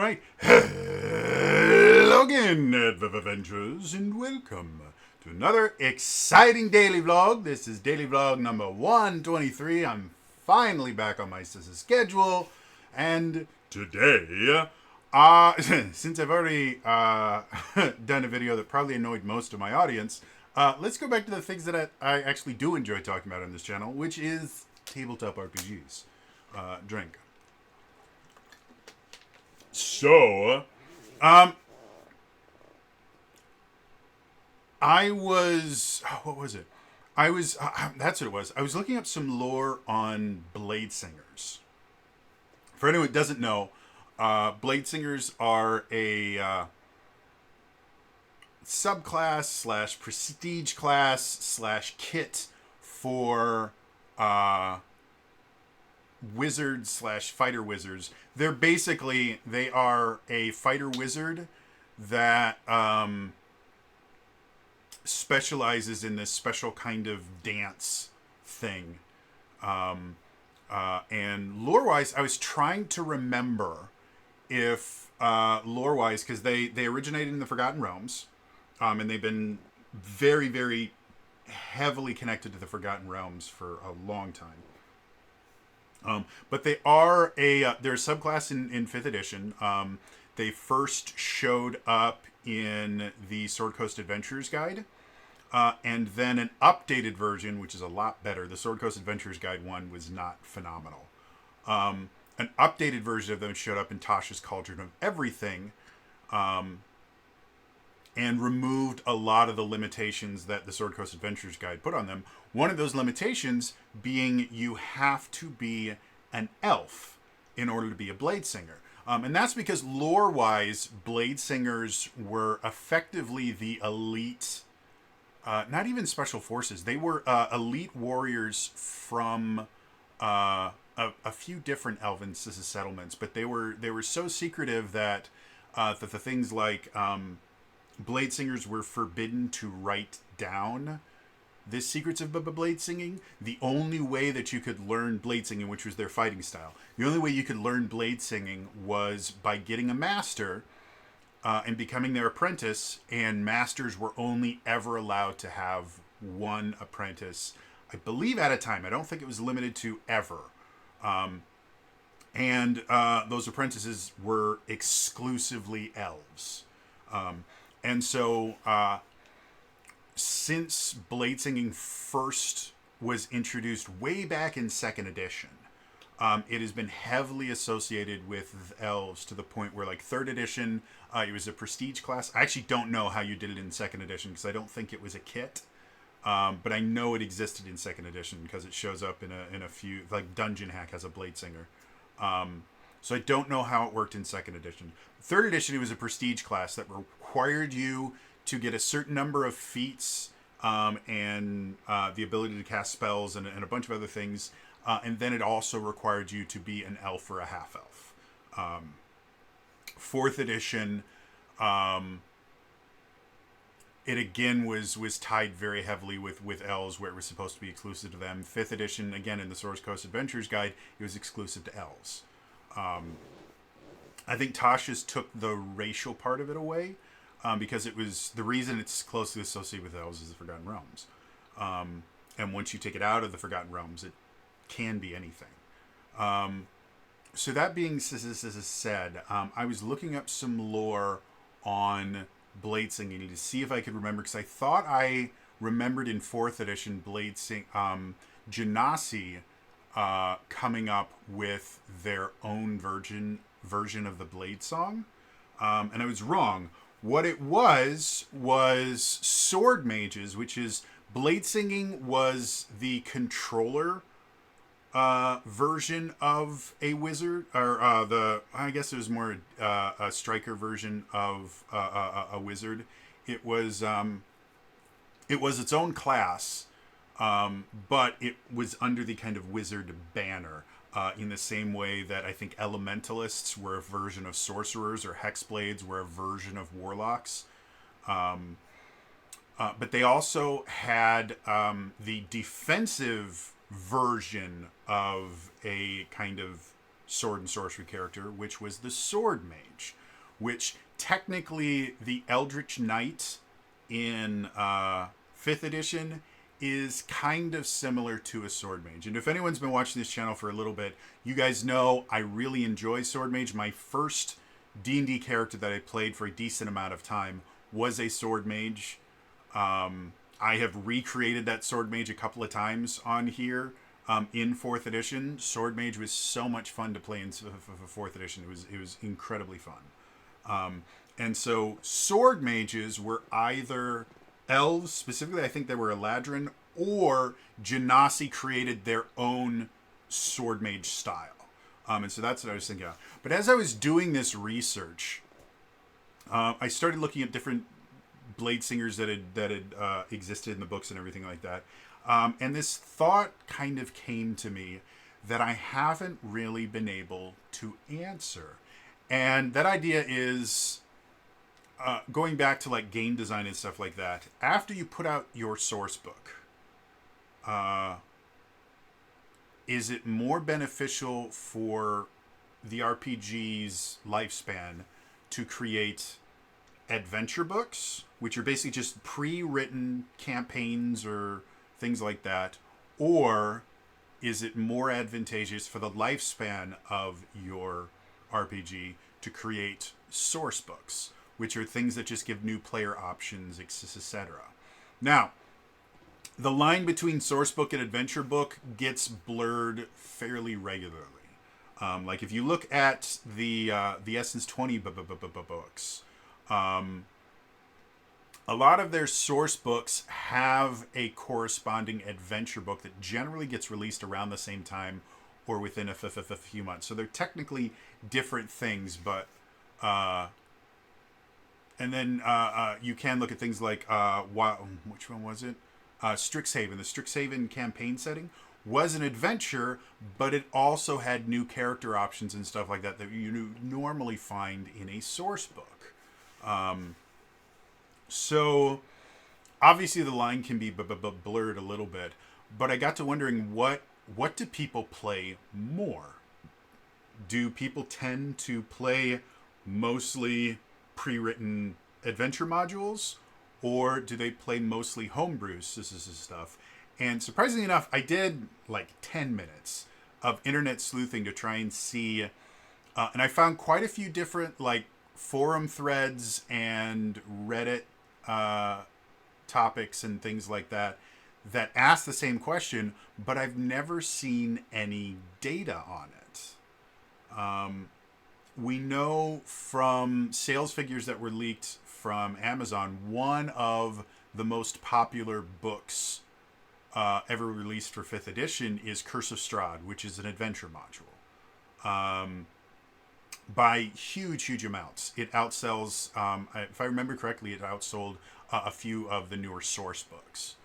right. Hello again, adventurers, and welcome to another exciting daily vlog. This is daily vlog number 123. I'm finally back on my schedule, and today, since I've already done a video that probably annoyed most of my audience, let's go back to the things that I actually do enjoy talking about on this channel, which is tabletop RPGs. Drink. So, I was, what was it? That's what it was. I was looking up some lore on Blade Singers. For anyone who doesn't know, Blade Singers are a subclass slash prestige class slash kit for wizards slash fighter wizards. They are a fighter wizard that specializes in this special kind of dance thing. And lore wise, I was trying to remember if lore wise, because they originated in the Forgotten Realms, and they've been very, very heavily connected to the Forgotten Realms for a long time. But they're a subclass in 5th edition. They first showed up in the Sword Coast Adventures Guide, and then an updated version, which is a lot better. The Sword Coast Adventures Guide 1 was not phenomenal. An updated version of them showed up in Tasha's Cauldron of Everything, and removed a lot of the limitations that the Sword Coast Adventures Guide put on them. One of those limitations being you have to be an elf in order to be a blade singer. And that's because lore-wise, blade singers were effectively the elite, not even special forces. They were elite warriors from a few different elven settlements, but they were so secretive that the things like blade singers were forbidden to write down the secrets of blade singing. The only way that you could learn blade singing, which was their fighting style, the only way you could learn blade singing was by getting a master and becoming their apprentice. And masters were only ever allowed to have one apprentice, I believe, at a time. I don't think it was limited to ever. And those apprentices were exclusively elves. And so, since blade singing first was introduced way back in 2nd edition, it has been heavily associated with elves to the point where, like, 3rd edition, it was a prestige class. I actually don't know how you did it in 2nd edition because I don't think it was a kit. But I know it existed in 2nd edition because it shows up in a few, like Dungeon Hack has a blade singer. So I don't know how it worked in 2nd edition. 3rd edition, it was a prestige class that required you to get a certain number of feats and the ability to cast spells and a bunch of other things. And then it also required you to be an elf or a half-elf. 4th edition, it again was tied very heavily with elves, where it was supposed to be exclusive to them. 5th edition, again, in the Sword Coast Adventures Guide, it was exclusive to elves. I think Tasha's took the racial part of it away, because it was the reason it's closely associated with elves is the Forgotten Realms. And once you take it out of the Forgotten Realms, it can be anything. So that being said, I was looking up some lore on blade singing to see if I could remember, because I thought I remembered in 4th edition Genasi coming up with their own version of the blade song, and I was wrong. What it was sword mages, which is blade singing was the controller version of a wizard, or I guess it was more a striker version of a wizard. It was its own class, but it was under the kind of wizard banner, in the same way that I think elementalists were a version of sorcerers, or hexblades were a version of warlocks. But they also had the defensive version of a kind of sword and sorcery character, which was the Sword Mage, which technically the Eldritch Knight in 5th edition is kind of similar to a Sword Mage. And if anyone's been watching this channel for a little bit, you guys know I really enjoy Sword Mage. My first D&D character that I played for a decent amount of time was a Sword Mage. I have recreated that Sword Mage a couple of times on here in 4th edition. Sword Mage was so much fun to play in 4th edition. It was incredibly fun. And so Sword Mages were either elves, specifically I think they were Eladrin, or Genasi created their own Sword Mage style. And so that's what I was thinking of. But as I was doing this research, I started looking at different blade singers that had existed in the books and everything like that. And this thought kind of came to me that I haven't really been able to answer. And that idea is going back to like game design and stuff like that. After you put out your source book, is it more beneficial for the RPG's lifespan to create adventure books, which are basically just pre-written campaigns or things like that, or is it more advantageous for the lifespan of your RPG to create source books, which are things that just give new player options, etc.? Now, the line between source book and adventure book gets blurred fairly regularly. Like if you look at the Essence 20 books, a lot of their source books have a corresponding adventure book that generally gets released around the same time or within a few months. So they're technically different things, but and then you can look at things like which one was it? Strixhaven. The Strixhaven campaign setting was an adventure, but it also had new character options and stuff like that that you normally find in a source book. So obviously the line can be blurred a little bit, but I got to wondering what do people play more? Do people tend to play mostly pre-written adventure modules, or do they play mostly homebrew stuff? And surprisingly enough, I did like 10 minutes of internet sleuthing to try and see, and I found quite a few different like forum threads and Reddit topics and things like that ask the same question, but I've never seen any data on it. We know from sales figures that were leaked from Amazon, one of the most popular books ever released for 5th edition is Curse of Strahd, which is an adventure module. By huge amounts. It outsells, if I remember correctly, it outsold a few of the newer source books.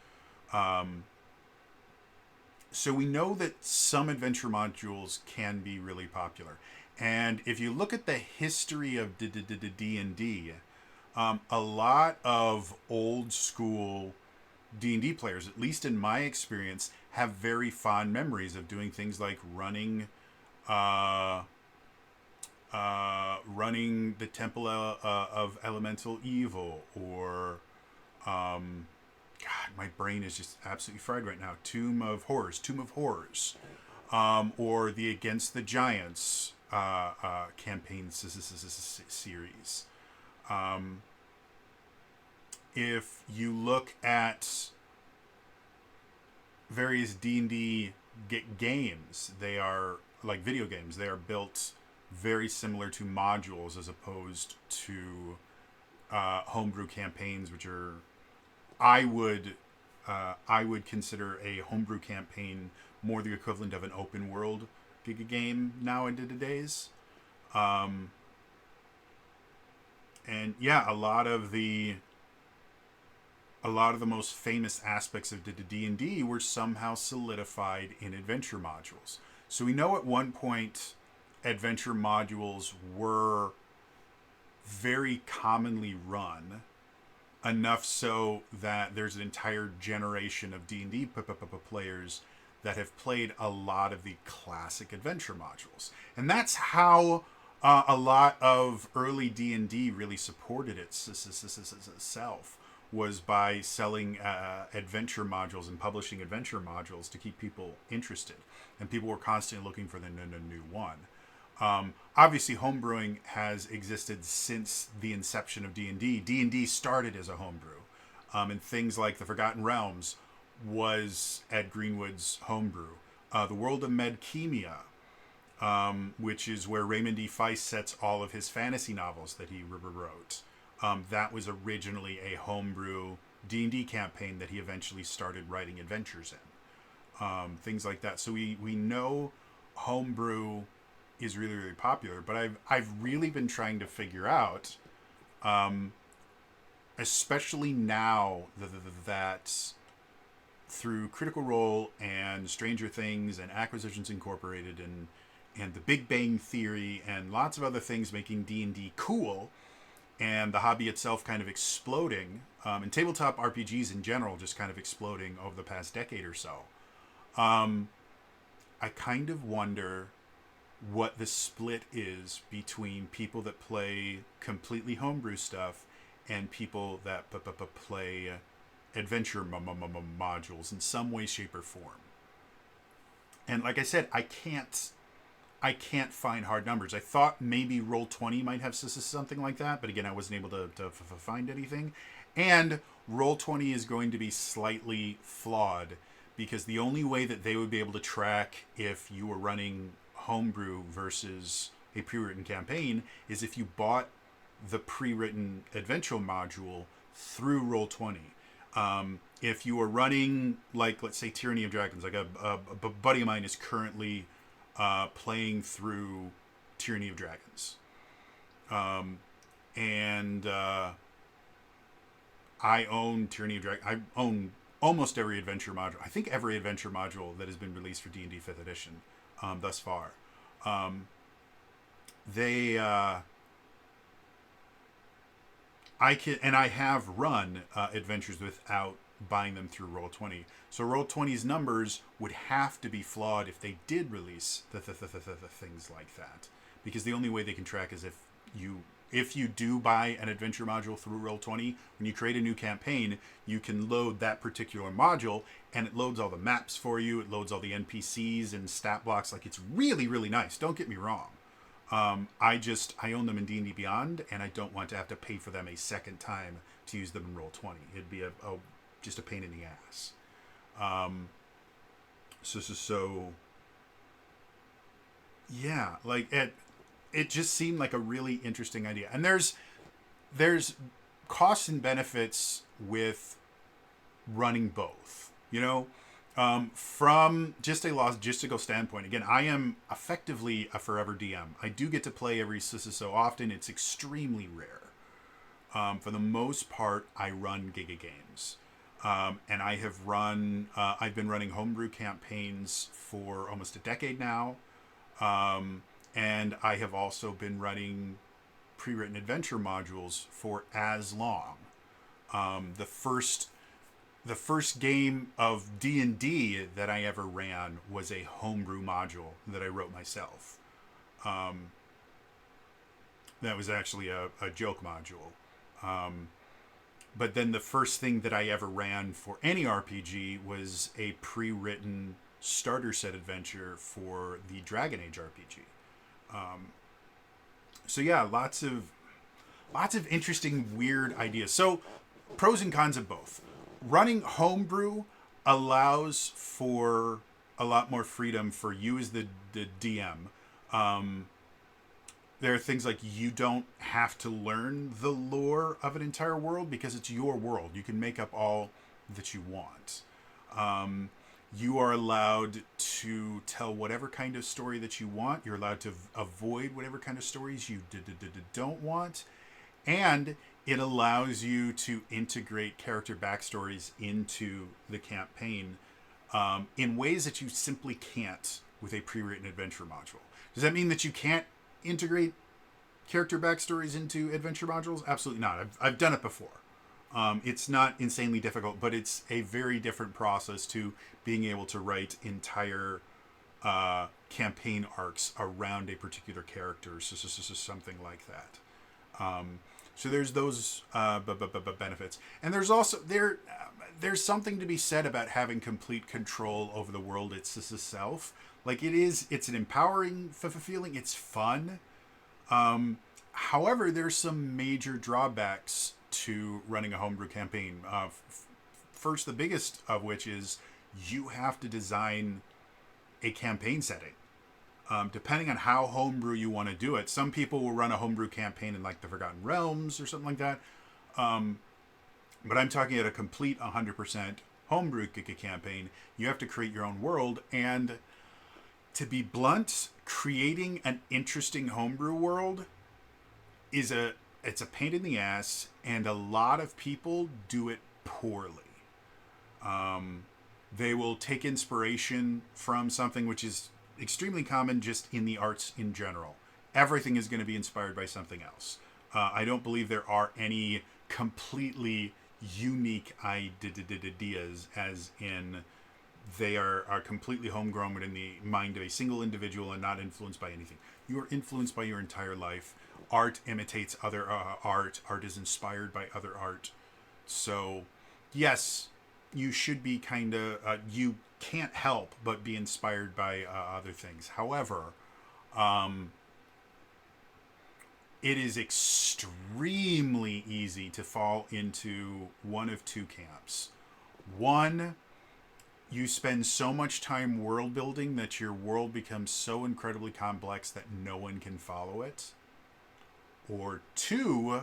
So we know that some adventure modules can be really popular. And if you look at the history of D&D, a lot of old school D&D players, at least in my experience, have very fond memories of doing things like running the Temple of Elemental Evil, or God, my brain is just absolutely fried right now. Tomb of Horrors, or the Against the Giants campaign series. If you look at various D&D games, they are like video games. They are built very similar to modules as opposed to homebrew campaigns, which are I would consider a homebrew campaign more the equivalent of an open world game nowadays. And yeah, a lot of the most famous aspects of D&D were somehow solidified in adventure modules. So we know at one point adventure modules were very commonly run, enough so that there's an entire generation of D&D players that have played a lot of the classic adventure modules. And that's how a lot of early D&D really supported itself, was by selling adventure modules and publishing adventure modules to keep people interested. And people were constantly looking for the new one. Obviously, homebrewing has existed since the inception of D&D. D&D started as a homebrew. And things like the Forgotten Realms was Ed Greenwood's homebrew. The World of Medchemia, which is where Raymond E. Feist sets all of his fantasy novels that he wrote. That was originally a homebrew D&D campaign that he eventually started writing adventures in. Things like that. So we know homebrew is really, really popular, but I've really been trying to figure out, especially now that through Critical Role and Stranger Things and Acquisitions Incorporated and the Big Bang Theory and lots of other things making D&D cool, and the hobby itself kind of exploding, and tabletop RPGs in general just kind of exploding over the past decade or so. I kind of wonder what the split is between people that play completely homebrew stuff and people that play adventure modules in some way, shape, or form. And like I said, I can't find hard numbers. I thought maybe Roll20 might have something like that, but again, I wasn't able to find anything. And Roll20 is going to be slightly flawed, because the only way that they would be able to track if you were running homebrew versus a pre-written campaign is if you bought the pre-written adventure module through Roll20. If you were running, like, let's say Tyranny of Dragons, like a buddy of mine is currently playing through Tyranny of Dragons. And I own Tyranny of Dragons. I own almost every adventure module. I think every adventure module that has been released for D&D 5th edition thus far. I have run adventures without buying them through Roll20. So Roll20's numbers would have to be flawed if they did release the things like that, because the only way they can track is if you do buy an adventure module through Roll20, when you create a new campaign, you can load that particular module, and it loads all the maps for you. It loads all the NPCs and stat blocks. Like, it's really, really nice. Don't get me wrong. I own them in D&D Beyond, and I don't want to have to pay for them a second time to use them in Roll20. It'd be just a pain in the ass. So yeah, like it just seemed like a really interesting idea. And there's costs and benefits with running both, from just a logistical standpoint. Again, I am effectively a forever DM. I do get to play every so often. It's extremely rare. For the most part, I run Giga Games. And I have I've been running homebrew campaigns for almost a decade now. And I have also been running pre-written adventure modules for as long. The first game of D&D that I ever ran was a homebrew module that I wrote myself. That was actually a joke module. But then the first thing that I ever ran for any RPG was a pre-written starter set adventure for the Dragon Age RPG. So yeah, lots of interesting, weird ideas. So pros and cons of both. Running homebrew allows for a lot more freedom for you as the DM. There are things like you don't have to learn the lore of an entire world because it's your world. You can make up all that you want. You are allowed to tell whatever kind of story that you want. You're allowed to avoid whatever kind of stories you don't want. And it allows you to integrate character backstories into the campaign in ways that you simply can't with a pre-written adventure module. Does that mean that you can't integrate character backstories into adventure modules? Absolutely not. I've done it before. It's not insanely difficult, but it's a very different process to being able to write entire campaign arcs around a particular character. So something like that. So there's those benefits, and there's also there's something to be said about having complete control over the world itself. Like it's an empowering feeling. It's fun. However, there's some major drawbacks to running a homebrew campaign. First, the biggest of which is you have to design a campaign setting. Depending on how homebrew you want to do it, some people will run a homebrew campaign in like the Forgotten Realms or something like that. But I'm talking at a complete 100% homebrew campaign. You have to create your own world, and to be blunt, creating an interesting homebrew world it's a pain in the ass, and a lot of people do it poorly. They will take inspiration from something which is extremely common just in the arts in general. Everything is going to be inspired by something else. I don't believe there are any completely unique ideas, as in they are completely homegrown within the mind of a single individual and not influenced by anything. You are influenced by your entire life. Art imitates other art. Art is inspired by other art. So, yes, you should be kind of... you can't help but be inspired by other things. However, it is extremely easy to fall into one of two camps. One, you spend so much time world building that your world becomes so incredibly complex that no one can follow it. Or two,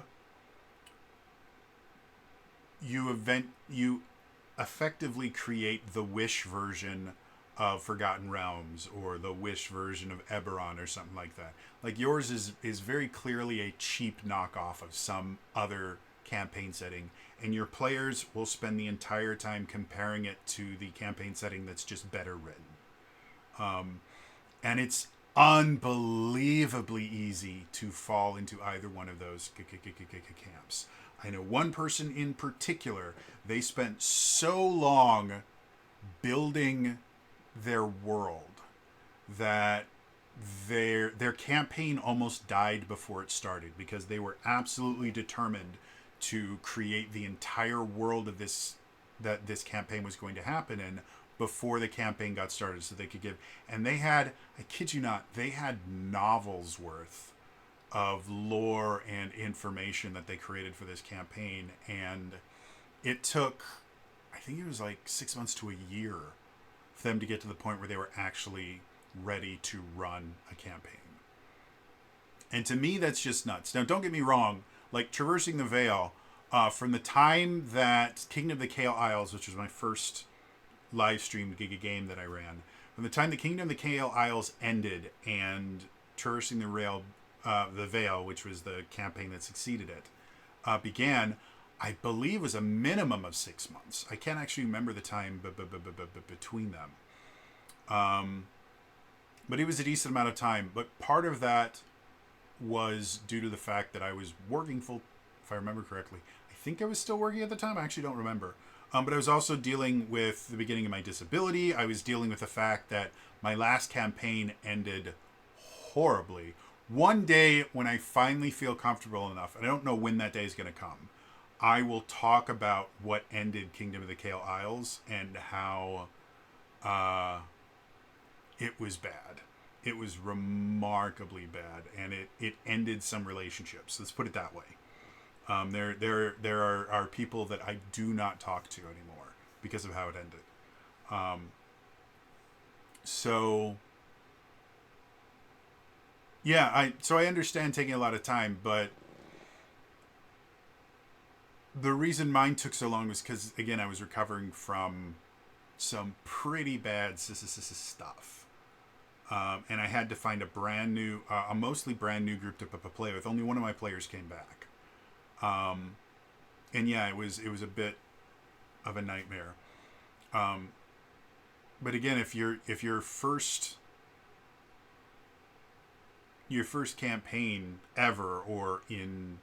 you effectively create the Wish version of Forgotten Realms or the Wish version of Eberron or something like that. Like yours is very clearly a cheap knockoff of some other campaign setting, and your players will spend the entire time comparing it to the campaign setting that's just better written. And it's unbelievably easy to fall into either one of those camps. I know one person in particular, they spent so long building their world that their campaign almost died before it started because they were absolutely determined to create the entire world of this campaign was going to happen in before the campaign got started, so they could give... And they had, I kid you not, they had novels worth of lore and information that they created for this campaign, and it took, I think it was like 6 months to a year for them to get to the point where they were actually ready to run a campaign. And to me, that's just nuts. Now, don't get me wrong, like Traversing the Veil, from the time that Kingdom of the Kale Isles, which was my first live streamed game that I ran, from the time the Kingdom of the Kale Isles ended and Traversing the Veil, which was the campaign that succeeded it, began, I believe was a minimum of 6 months. I can't actually remember the time between them. But it was a decent amount of time. But part of that was due to the fact that I was working if I remember correctly. I think I was still working at the time. I actually don't remember. But I was also dealing with the beginning of my disability. I was dealing with the fact that my last campaign ended horribly. One day, when I finally feel comfortable enough, and I don't know when that day is going to come, I will talk about what ended Kingdom of the Kale Isles and how it was bad. It was remarkably bad, and it ended some relationships. Let's put it that way. There are people that I do not talk to anymore because of how it ended. So I understand taking a lot of time, but the reason mine took so long was because, again, I was recovering from some pretty bad stuff. And I had to find a mostly brand new group to play with. Only one of my players came back. And yeah, it was a bit of a nightmare. But again, if your first campaign ever, or in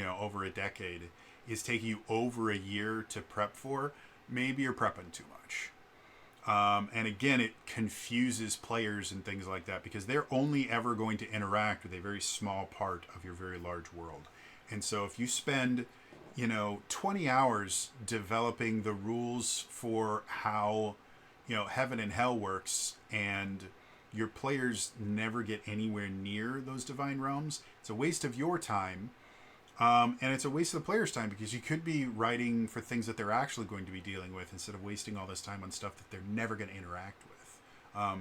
over a decade, is taking you over a year to prep for, maybe you're prepping too much. And again, it confuses players and things like that because they're only ever going to interact with a very small part of your very large world. And so if you spend, 20 hours developing the rules for how, heaven and hell works, and your players never get anywhere near those divine realms, it's a waste of your time. And it's a waste of the player's time because you could be writing for things that they're actually going to be dealing with instead of wasting all this time on stuff that they're never going to interact with. Now,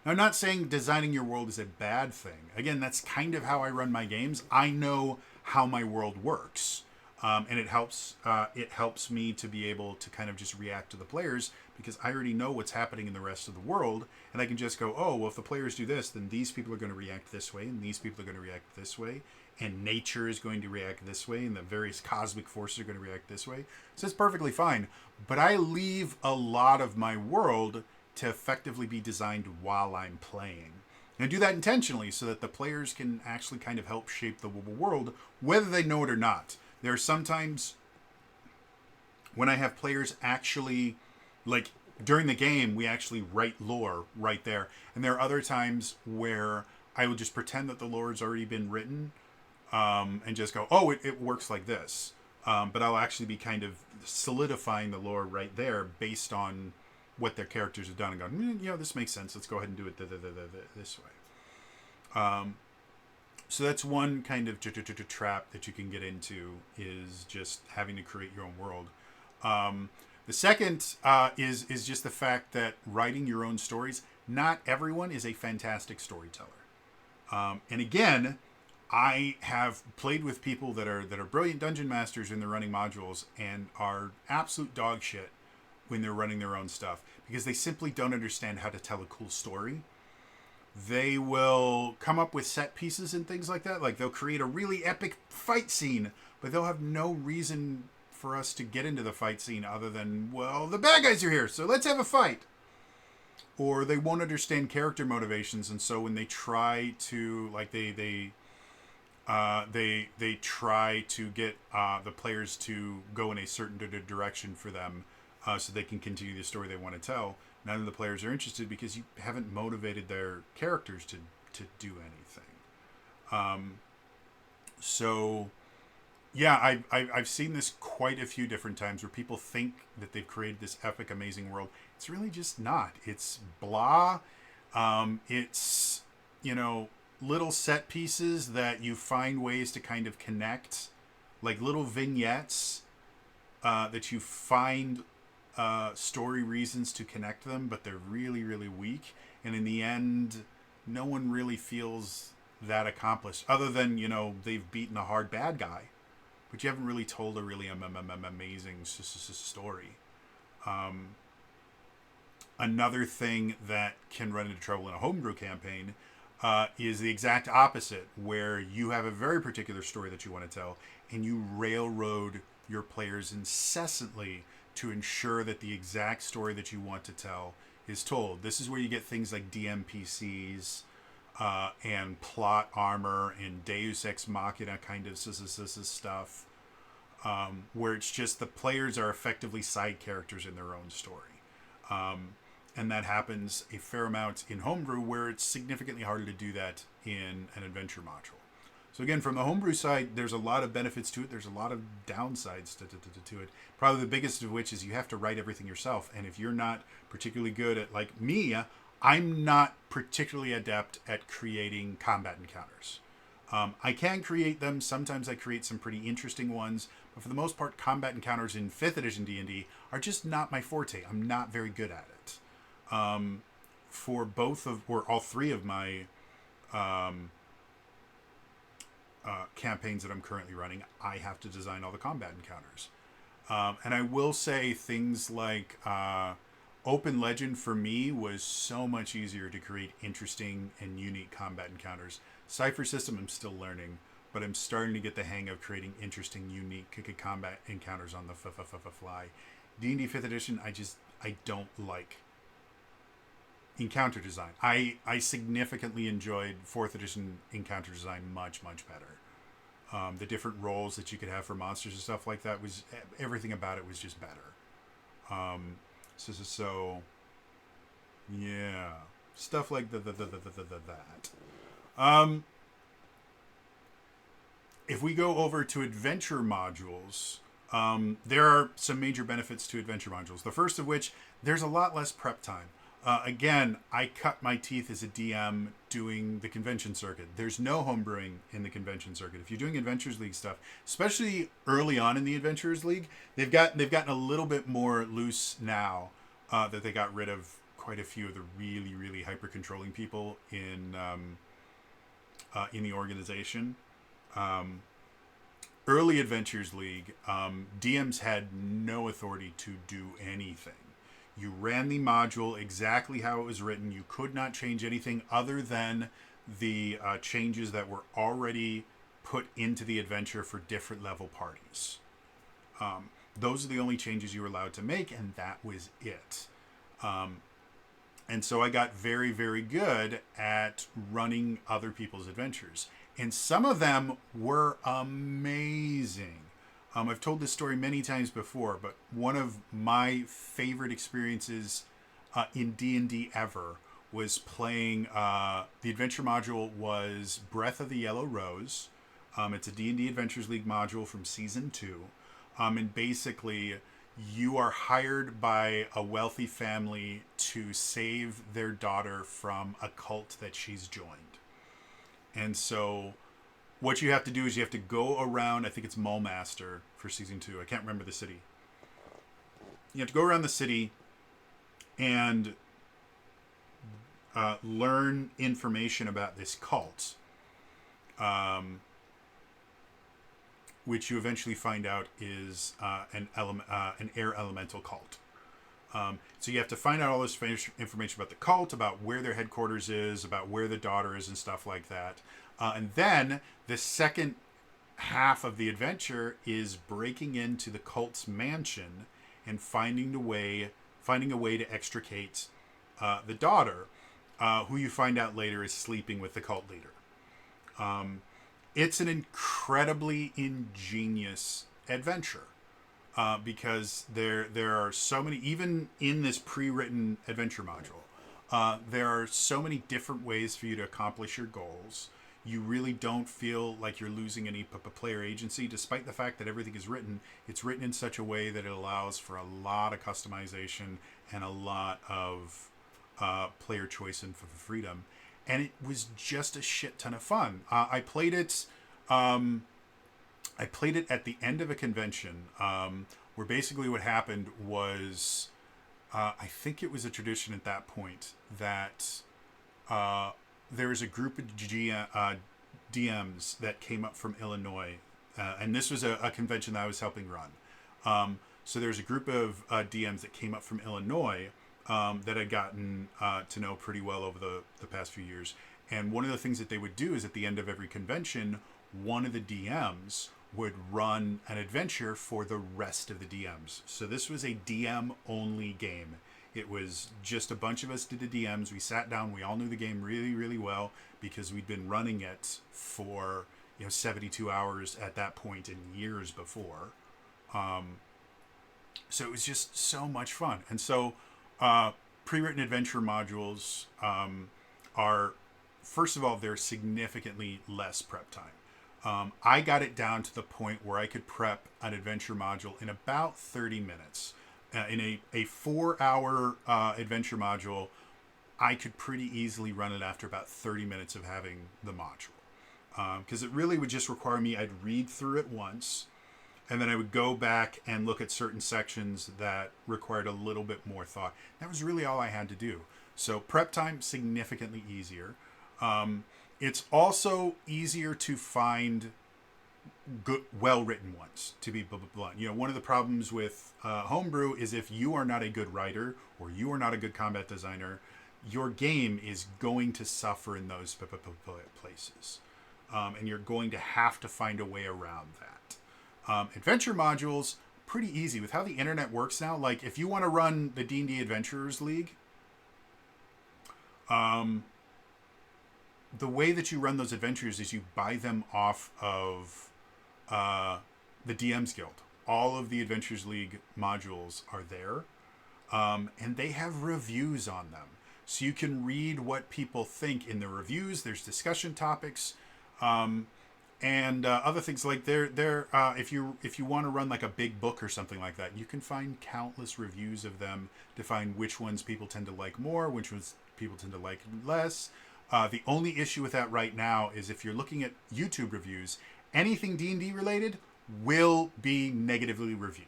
I'm not saying designing your world is a bad thing. Again, that's kind of how I run my games. I know how my world works. And it helps me to be able to kind of just react to the players because I already know what's happening in the rest of the world, and I can just go, oh, well, if the players do this, then these people are going to react this way, and these people are going to react this way, and nature is going to react this way, and the various cosmic forces are going to react this way. So it's perfectly fine. But I leave a lot of my world to effectively be designed while I'm playing. And I do that intentionally so that the players can actually kind of help shape the world, whether they know it or not. There are sometimes when I have players actually, like during the game, we actually write lore right there. And there are other times where I will just pretend that the lore has already been written and just go, oh, it works like this. But I'll actually be kind of solidifying the lore right there based on what their characters have done and going, this makes sense. Let's go ahead and do it this way. So that's one kind of trap that you can get into, is just having to create your own world. The second is just the fact that writing your own stories, not everyone is a fantastic storyteller. And again, I have played with people that are brilliant dungeon masters when they're running modules and are absolute dog shit when they're running their own stuff because they simply don't understand how to tell a cool story. They will come up with set pieces and things like that. Like they'll create a really epic fight scene, but they'll have no reason for us to get into the fight scene other than, well, the bad guys are here, so let's have a fight. Or they won't understand character motivations, and so when they try to, like, they try to get the players to go in a certain direction for them, so they can continue the story they want to tell. None of the players are interested because you haven't motivated their characters to do anything. So, yeah, I've seen this quite a few different times where people think that they've created this epic, amazing world. It's really just not. It's blah. It's, little set pieces that you find ways to kind of connect, like little vignettes that you find story reasons to connect them, but they're really, really weak. And in the end, no one really feels that accomplished, other than, they've beaten a hard bad guy. But you haven't really told a really amazing story. Another thing that can run into trouble in a homebrew campaign is the exact opposite, where you have a very particular story that you want to tell, and you railroad your players incessantly to ensure that the exact story that you want to tell is told. This is where you get things like DMPCs and plot armor and Deus Ex Machina kind of stuff, where it's just the players are effectively side characters in their own story. And that happens a fair amount in Homebrew, where it's significantly harder to do that in an adventure module. So again, from the Homebrew side, there's a lot of benefits to it. There's a lot of downsides to it. Probably the biggest of which is you have to write everything yourself. And if you're not particularly good at, like me, I'm not particularly adept at creating combat encounters. I can create them. Sometimes I create some pretty interesting ones. But for the most part, combat encounters in 5th edition D&D are just not my forte. I'm not very good at it. For all three of my campaigns that I'm currently running, I have to design all the combat encounters. And I will say things like Open Legend for me was so much easier to create interesting and unique combat encounters. Cypher System, I'm still learning, but I'm starting to get the hang of creating interesting, unique combat encounters on the fly. D&D 5th edition, I don't like encounter design. I significantly enjoyed 4th edition encounter design much, much better. The different roles that you could have for monsters and stuff like that was everything about it was just better. So yeah, stuff like that. If we go over to adventure modules, there are some major benefits to adventure modules. The first of which, there's a lot less prep time. Again, I cut my teeth as a DM doing the convention circuit. There's no homebrewing in the convention circuit. If you're doing Adventures League stuff, especially early on in the Adventures League, they've gotten a little bit more loose now that they got rid of quite a few of the really, really hyper controlling people in the organization. Early Adventures League, DMs had no authority to do anything. You ran the module exactly how it was written. You could not change anything other than the changes that were already put into the adventure for different level parties. Those are the only changes you were allowed to make, and that was it. And so I got very, very good at running other people's adventures. And some of them were amazing. I've told this story many times before, but one of my favorite experiences in D&D ever was playing, the adventure module was Breath of the Yellow Rose. It's a D&D Adventures League module from Season 2. And basically, you are hired by a wealthy family to save their daughter from a cult that she's joined. And so what you have to do is you have to go around, I think it's Mulmaster for Season 2. I can't remember the city. You have to go around the city and learn information about this cult, which you eventually find out is an air elemental cult. So you have to find out all this information about the cult, about where their headquarters is, about where the daughter is and stuff like that. And then the second half of the adventure is breaking into the cult's mansion and finding a way to extricate the daughter, who you find out later is sleeping with the cult leader. It's an incredibly ingenious adventure. Because there are so many, even in this pre-written adventure module, there are so many different ways for you to accomplish your goals. You really don't feel like you're losing any player agency, despite the fact that everything is written. It's written in such a way that it allows for a lot of customization and a lot of player choice and freedom. And it was just a shit ton of fun. I played it at the end of a convention, where basically what happened was, I think it was a tradition at that point that there was a group of DMs that came up from Illinois, and this was a convention that I was helping run. So there was a group of DMs that came up from Illinois that I'd gotten to know pretty well over the past few years. And one of the things that they would do is at the end of every convention, one of the DMs would run an adventure for the rest of the DMs. So this was a DM-only game. It was just a bunch of us did the DMs. We sat down. We all knew the game really, really well because we'd been running it for 72 hours at that point and years before. So it was just so much fun. And so pre-written adventure modules are, first of all, they're significantly less prep time. I got it down to the point where I could prep an adventure module in about 30 minutes. In a 4-hour adventure module, I could pretty easily run it after about 30 minutes of having the module. Because it really would just require me, I'd read through it once, and then I would go back and look at certain sections that required a little bit more thought. That was really all I had to do. So prep time, significantly easier. It's also easier to find good, well-written ones, to be blunt. One of the problems with Homebrew is if you are not a good writer or you are not a good combat designer, your game is going to suffer in those places. And you're going to have to find a way around that. Adventure modules, pretty easy. With how the internet works now, like if you want to run the D&D Adventurers League, the way that you run those adventures is you buy them off of the DM's Guild. All of the Adventures League modules are there, and they have reviews on them. So you can read what people think in the reviews. There's discussion topics, and other things like if you want to run like a big book or something like that, you can find countless reviews of them to find which ones people tend to like more, which ones people tend to like less. The only issue with that right now is if you're looking at YouTube reviews, anything D&D related will be negatively reviewed.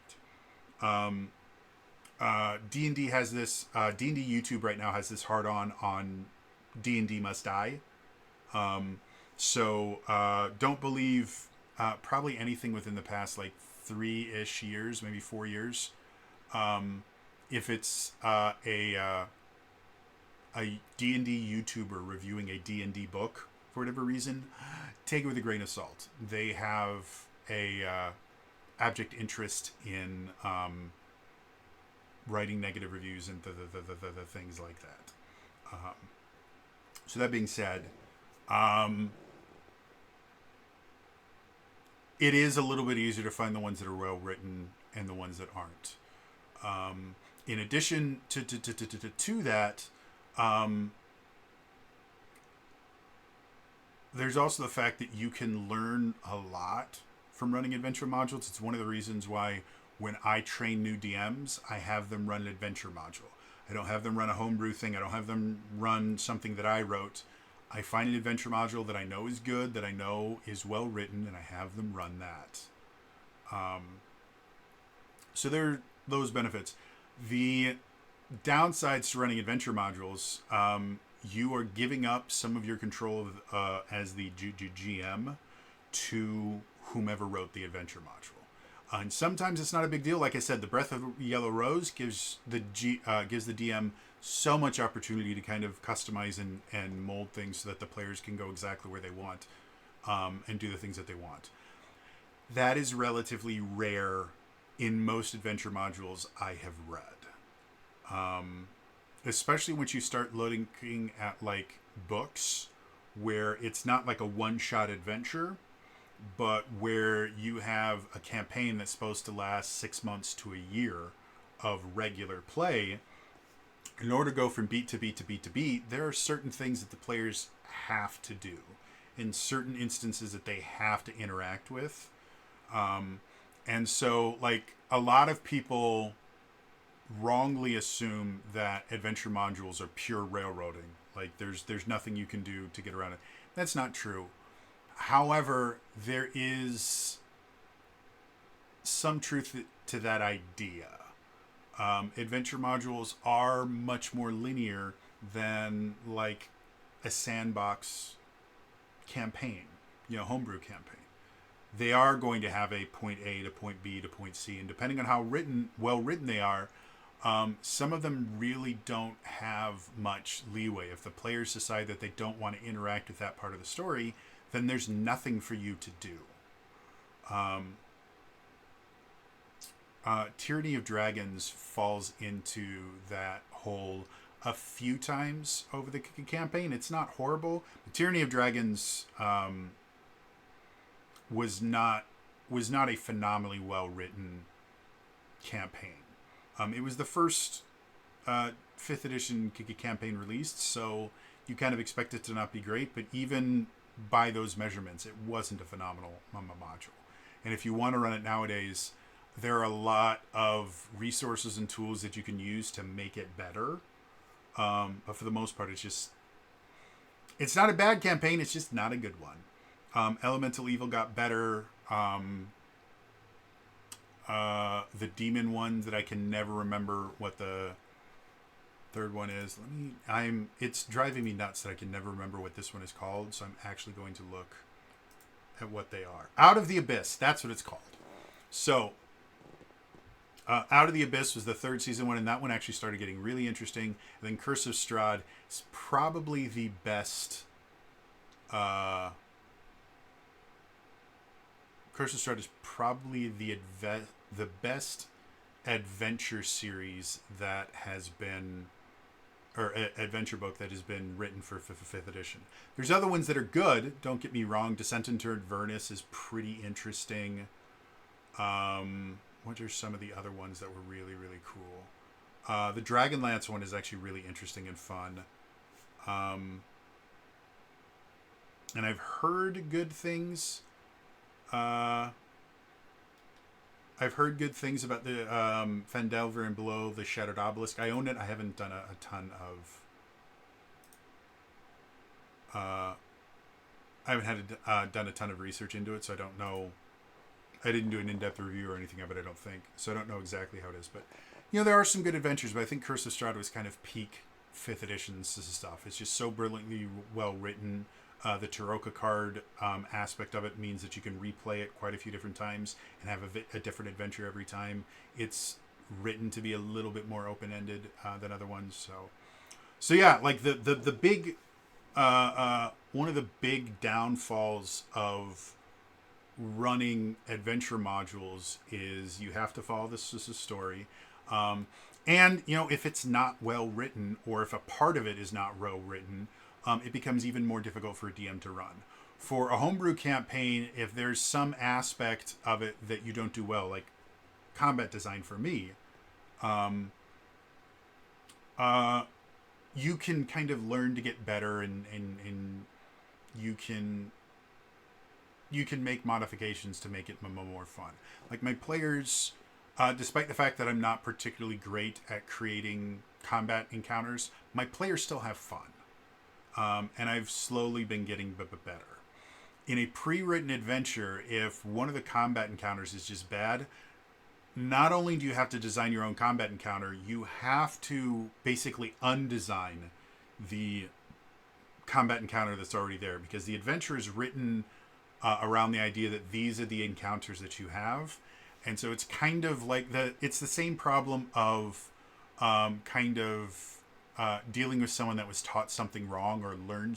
D&D has this D&D YouTube right now has this hard on D&D Must Die. So don't believe probably anything within the past like 3-ish years, maybe 4 years. If it's a D&D YouTuber reviewing a D&D book for whatever reason, take it with a grain of salt. They have a abject interest in writing negative reviews and the things like that. So that being said, it is a little bit easier to find the ones that are well written and the ones that aren't. In addition to that, there's also the fact that you can learn a lot from running adventure modules. It's one of the reasons why when I train new DMs, I have them run an adventure module. I don't have them run a homebrew thing. I don't have them run something that I wrote. I find an adventure module that I know is good, that I know is well written, and I have them run that. So there are those benefits. The downsides to running adventure modules, you are giving up some of your control of, as the GM to whomever wrote the adventure module. And sometimes it's not a big deal. Like I said, the Breath of Yellow Rose gives the DM so much opportunity to kind of customize and mold things so that the players can go exactly where they want and do the things that they want. That is relatively rare in most adventure modules I have read. Especially once you start looking at like books where it's not like a one-shot adventure, but where you have a campaign that's supposed to last 6 months to a year of regular play. In order to go from beat to beat to beat to beat, there are certain things that the players have to do in certain instances that they have to interact with. And so, like, a lot of people wrongly assume that adventure modules are pure railroading. Like, there's nothing you can do to get around it. That's not true. However, there is some truth to that idea. Adventure modules are much more linear than like a sandbox campaign, homebrew campaign. They are going to have a point A to point B to point C, and depending on how well written they are, some of them really don't have much leeway. If the players decide that they don't want to interact with that part of the story, then there's nothing for you to do. Tyranny of Dragons falls into that hole a few times over the campaign. It's not horrible. The Tyranny of Dragons was not a phenomenally well written campaign. It was the first 5th edition campaign released, so you kind of expect it to not be great, but even by those measurements, it wasn't a phenomenal module. And if you want to run it nowadays, there are a lot of resources and tools that you can use to make it better. But for the most part, it's not a bad campaign. It's just not a good one. Elemental Evil got better. The demon one that I can never remember what the third one is. It's driving me nuts that I can never remember what this one is called. So I'm actually going to look at what they are. Out of the Abyss. That's what it's called. So, Out of the Abyss was the 3rd season one, and that one actually started getting really interesting. And then Curse of Strahd is probably the best. Curse of Strahd is probably the best adventure series that has been or adventure book that has been written for fifth edition. There's other ones that are good. Don't get me wrong. Descent into Avernus is pretty interesting. What are some of the other ones that were really, really cool? The Dragonlance one is actually really interesting and fun. And I've heard good things. I've heard good things about the Phandelver and Below the Shattered Obelisk. I own it. I haven't done a ton of... I haven't had done a ton of research into it, so I don't know. I didn't do an in-depth review or anything of it, I don't think. So I don't know exactly how it is. But, you know, there are some good adventures, but I think Curse of Strahd was kind of peak 5th edition stuff. It's just so brilliantly well written. The Taroka card aspect of it means that you can replay it quite a few different times and have a different adventure every time. It's written to be a little bit more open-ended than other ones. So yeah, like the big one of the big downfalls of running adventure modules is you have to follow this as a story. And, you know, if it's not well written, or if a part of it is not well written, it becomes even more difficult for a DM to run. For a homebrew campaign, if there's some aspect of it that you don't do well, like combat design for me, you can kind of learn to get better, and you can make modifications to make it more fun. Like my players, despite the fact that I'm not particularly great at creating combat encounters, my players still have fun. And I've slowly been getting better. In a pre-written adventure, if one of the combat encounters is just bad, not only do you have to design your own combat encounter, you have to basically undesign the combat encounter that's already there, because the adventure is written around the idea that these are the encounters that you have. And so it's kind of like it's the same problem of dealing with someone that was taught something wrong or learned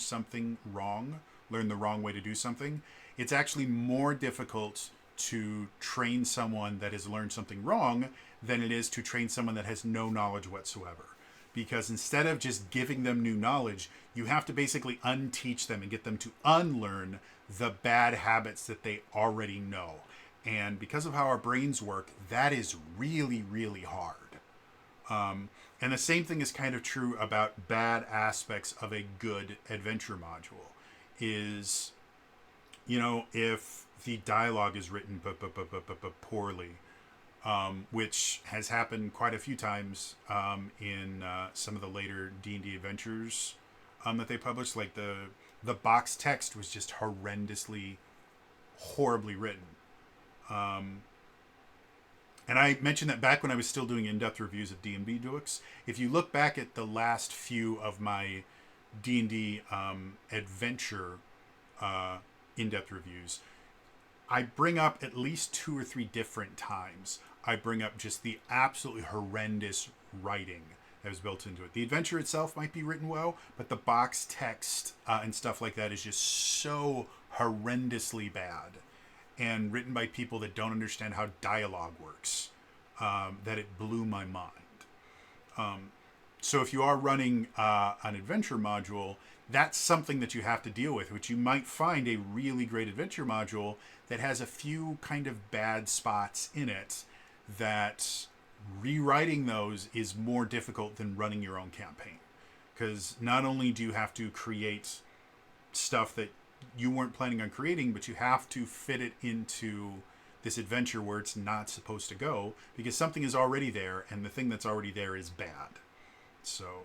the wrong way to do something. It's actually more difficult to train someone that has learned something wrong than it is to train someone that has no knowledge whatsoever. Because instead of just giving them new knowledge, you have to basically unteach them and get them to unlearn the bad habits that they already know. And because of how our brains work, that is really, really hard. And the same thing is kind of true about bad aspects of a good adventure module. Is, you know, if the dialogue is written poorly, which has happened quite a few times in some of the later D&D adventures that they published. Like the box text was just horribly written. And I mentioned that back when I was still doing in-depth reviews of D&D books. If you look back at the last few of my D&D adventure in-depth reviews, I bring up at least 2 or 3 different times. I bring up just the absolutely horrendous writing that was built into it. The adventure itself might be written well, but the box text and stuff like that is just so horrendously bad, and written by people that don't understand how dialogue works, that it blew my mind. So if you are running an adventure module, that's something that you have to deal with, which you might find a really great adventure module that has a few kind of bad spots in it, that rewriting those is more difficult than running your own campaign. Because not only do you have to create stuff that you weren't planning on creating, but you have to fit it into this adventure where it's not supposed to go, because something is already there, and the thing that's already there is bad. So,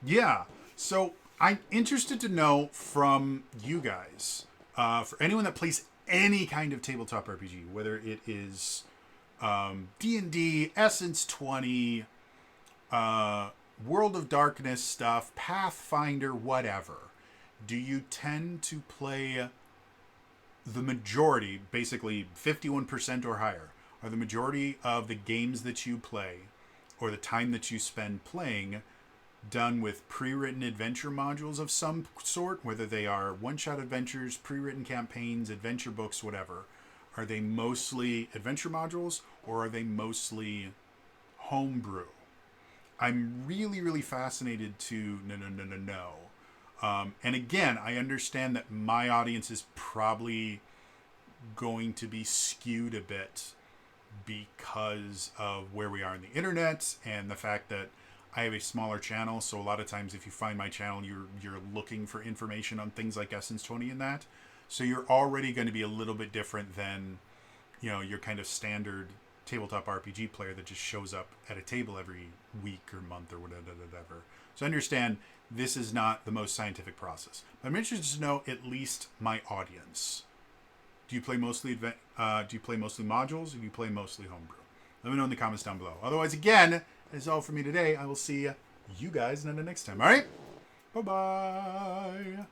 yeah. So I'm interested to know from you guys, for anyone that plays any kind of tabletop RPG, whether it is D&D, Essence 20, World of Darkness stuff, Pathfinder, whatever. Do you tend to play the majority, basically 51% or higher, are the majority of the games that you play, or the time that you spend playing, done with pre-written adventure modules of some sort, whether they are one-shot adventures, pre-written campaigns, adventure books, whatever? Are they mostly adventure modules, or are they mostly homebrew? I'm really, really fascinated to know. And again, I understand that my audience is probably going to be skewed a bit because of where we are in the internet and the fact that I have a smaller channel. So a lot of times, if you find my channel, you're looking for information on things like Essence 20 and that. So you're already going to be a little bit different than, your kind of standard tabletop RPG player that just shows up at a table every week or month or whatever. So I understand this is not the most scientific process. But I'm interested to know at least my audience. Do you play mostly modules, or do you play mostly homebrew? Let me know in the comments down below. Otherwise, again, that's all for me today. I will see you guys in the next time. All right? Bye-bye.